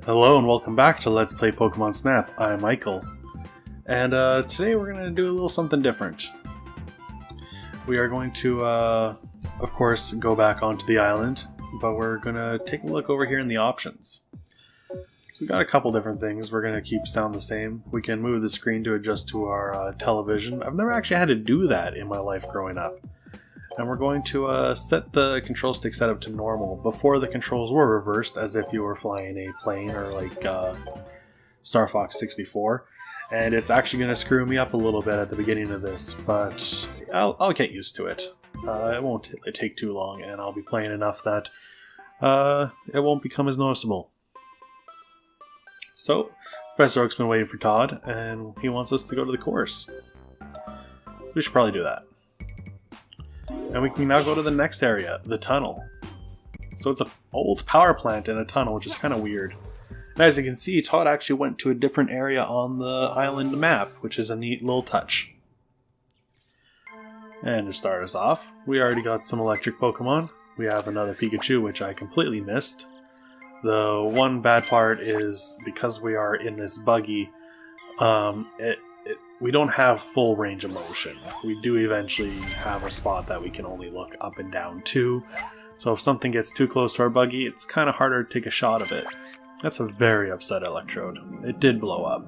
Hello and welcome back to Let's Play Pokemon Snap. I'm Michael. And today we're going to do a little something different. We are going to, of course, go back onto the island, but we're going to take a look over here in the options. So we've got a couple different things. We're going to keep sound the same. We can move the screen to adjust to our television. I've never actually had to do that in my life growing up. And we're going to set the control stick setup to normal. Before, the controls were reversed, as if you were flying a plane or like Star Fox 64. And it's actually going to screw me up a little bit at the beginning of this, but I'll get used to it. It won't take too long, and I'll be playing enough that it won't become as noticeable. So, Professor Oak's been waiting for Todd, and he wants us to go to the course. We should probably do that. And we can now go to the next area, the tunnel. So it's an old power plant in a tunnel, which is kind of weird. And as you can see, Todd actually went to a different area on the island map, which is a neat little touch. And to start us off, we already got some electric Pokemon. We have another Pikachu, which I completely missed. The one bad part is, because we are in this buggy, we don't have full range of motion. We do eventually have a spot that we can only look up and down to. So if something gets too close to our buggy, it's kind of harder to take a shot of it. That's a very upset Electrode. It did blow up.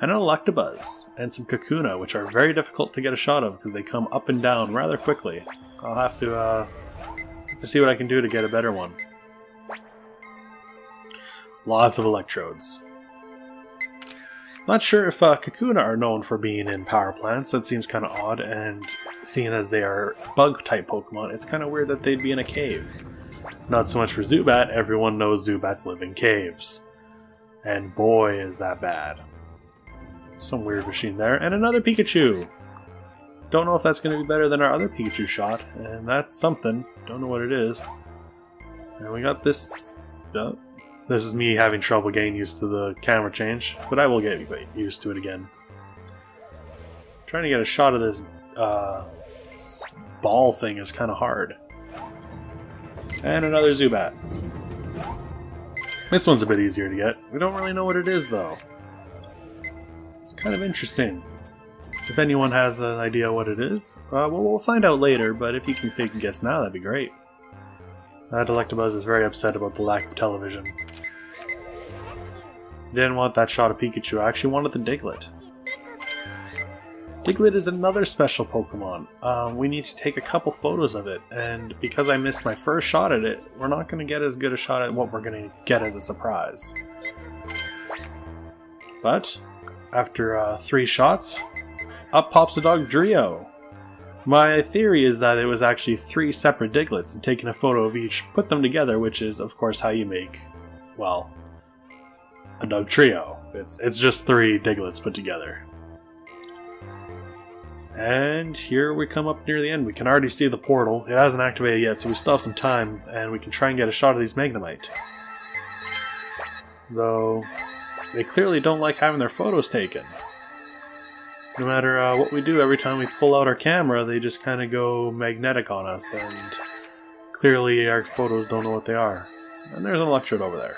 And an Electabuzz and some Kakuna, which are very difficult to get a shot of because they come up and down rather quickly. I'll have to see what I can do to get a better one. Lots of Electrodes. Not sure if Kakuna are known for being in power plants. That seems kind of odd, and seeing as they are bug-type Pokemon, it's kind of weird that they'd be in a cave. Not so much for Zubat. Everyone knows Zubats live in caves. And boy, is that bad. Some weird machine there. And another Pikachu! Don't know if that's going to be better than our other Pikachu shot, and that's something. Don't know what it is. And we got this... This is me having trouble getting used to the camera change, but I will get used to it again. Trying to get a shot of this ball thing is kind of hard. And another Zubat. This one's a bit easier to get. We don't really know what it is, though. It's kind of interesting. If anyone has an idea what it is, we'll find out later, but if you can guess now, that'd be great. That Electabuzz is very upset about the lack of television. Didn't want that shot of Pikachu, I actually wanted the Diglett. Diglett is another special Pokemon. We need to take a couple photos of it, and because I missed my first shot at it, we're not going to get as good a shot at what we're going to get as a surprise. But, after 3 shots, up pops a Dogdrio. My theory is that it was actually 3 separate Digletts, and taking a photo of each, put them together, which is, of course, how you make, well, a Dugtrio. It's just 3 Digletts put together. And here we come up near the end. We can already see the portal. It hasn't activated yet, so we still have some time, and we can try and get a shot of these Magnemite. Though, they clearly don't like having their photos taken. No matter what we do, every time we pull out our camera, they just kind of go magnetic on us, and clearly our photos don't know what they are. And there's an Electrode over there.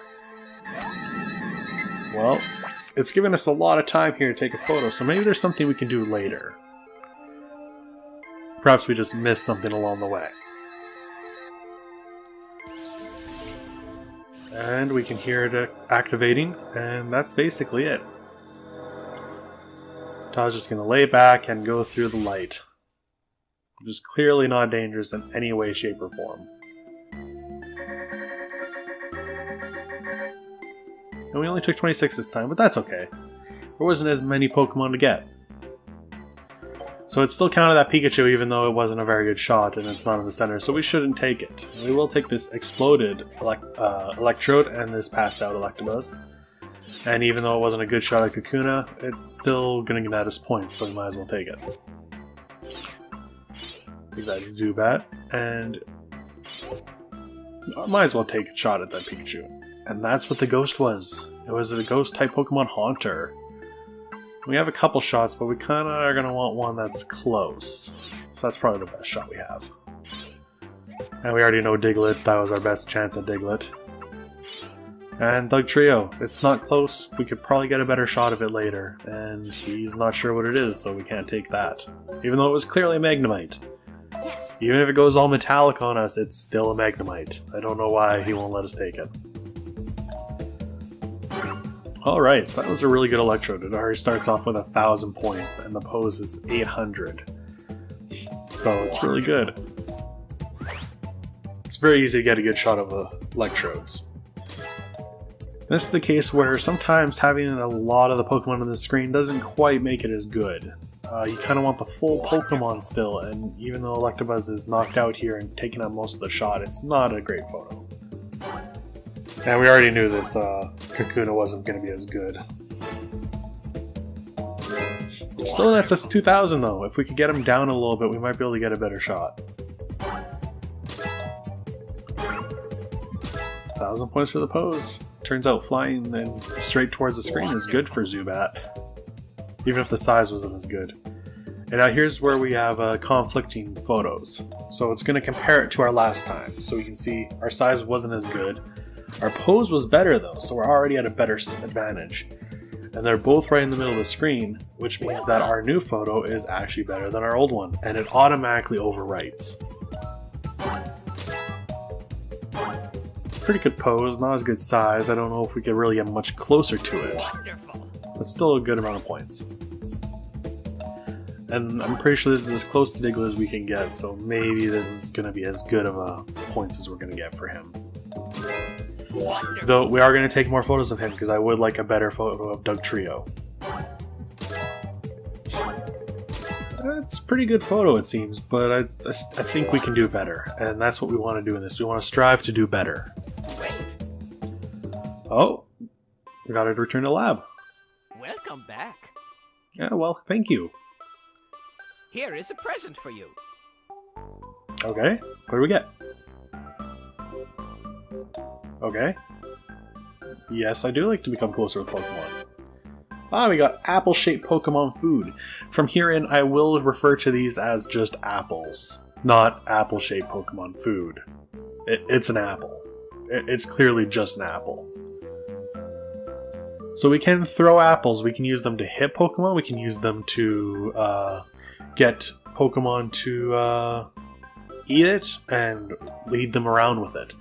Well, it's given us a lot of time here to take a photo, so maybe there's something we can do later. Perhaps we just missed something along the way. And we can hear it activating, and that's basically it. Todd's just going to lay back and go through the light, which is clearly not dangerous in any way, shape, or form. And we only took 26 this time, but that's okay. There wasn't as many Pokemon to get. So it still counted that Pikachu even though it wasn't a very good shot and it's not in the center, so we shouldn't take it. We will take this exploded Electrode and this passed out Electabuzz. And even though it wasn't a good shot at Kakuna, it's still going to get us points, so we might as well take it. Take that Zubat, and I might as well take a shot at that Pikachu. And that's what the ghost was. It was a ghost-type Pokemon Haunter. We have a couple shots, but we kind of are going to want one that's close. So that's probably the best shot we have. And we already know Diglett. That was our best chance at Diglett. And Dugtrio, it's not close. We could probably get a better shot of it later. And he's not sure what it is, so we can't take that. Even though it was clearly a Magnemite. Even if it goes all metallic on us, it's still a Magnemite. I don't know why he won't let us take it. Alright, so that was a really good Electrode. It already starts off with 1,000 points, and the pose is 800. So it's really good. It's very easy to get a good shot of Electrodes. This is the case where sometimes having a lot of the Pokemon on the screen doesn't quite make it as good. You kind of want the full Pokemon still, and even though Electabuzz is knocked out here and taking up most of the shot, it's not a great photo. And we already knew this Kakuna wasn't going to be as good. Still that's us 2,000 though. If we could get him down a little bit, we might be able to get a better shot. 1,000 points for the pose. Turns out flying then straight towards the screen is good for Zubat. Even if the size wasn't as good. And now here's where we have conflicting photos. So it's going to compare it to our last time. So we can see our size wasn't as good. Our pose was better though, so we're already at a better advantage. And they're both right in the middle of the screen, which means that our new photo is actually better than our old one. And it automatically overwrites. Pretty good pose, not as good size. I don't know if we could really get much closer to it. But still a good amount of points. And I'm pretty sure this is as close to Diglett as we can get, so maybe this is going to be as good of a points as we're going to get for him. Though we are going to take more photos of him, because I would like a better photo of Dugtrio. It's a pretty good photo it seems, but I think we can do better. And that's what we want to do in this. We want to strive to do better. Oh, we got to return to lab. Welcome back. Yeah, well, thank you. Here is a present for you. Okay, what do we get? Okay. Yes, I do like to become closer with Pokemon. Ah, we got apple-shaped Pokemon food. From here in, I will refer to these as just apples, not apple-shaped Pokemon food. It's an apple. It's clearly just an apple. So we can throw apples. We can use them to hit Pokemon. We can use them to get Pokemon to eat it and lead them around with it.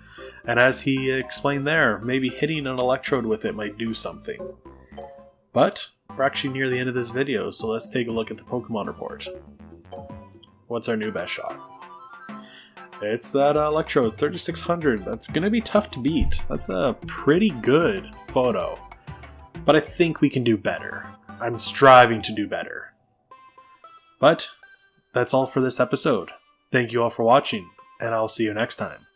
And as he explained there, maybe hitting an Electrode with it might do something. But we're actually near the end of this video, so let's take a look at the Pokemon report. What's our new best shot? It's that Electrode, 3600. That's going to be tough to beat. That's a pretty good photo. But I think we can do better. I'm striving to do better. But that's all for this episode. Thank you all for watching, and I'll see you next time.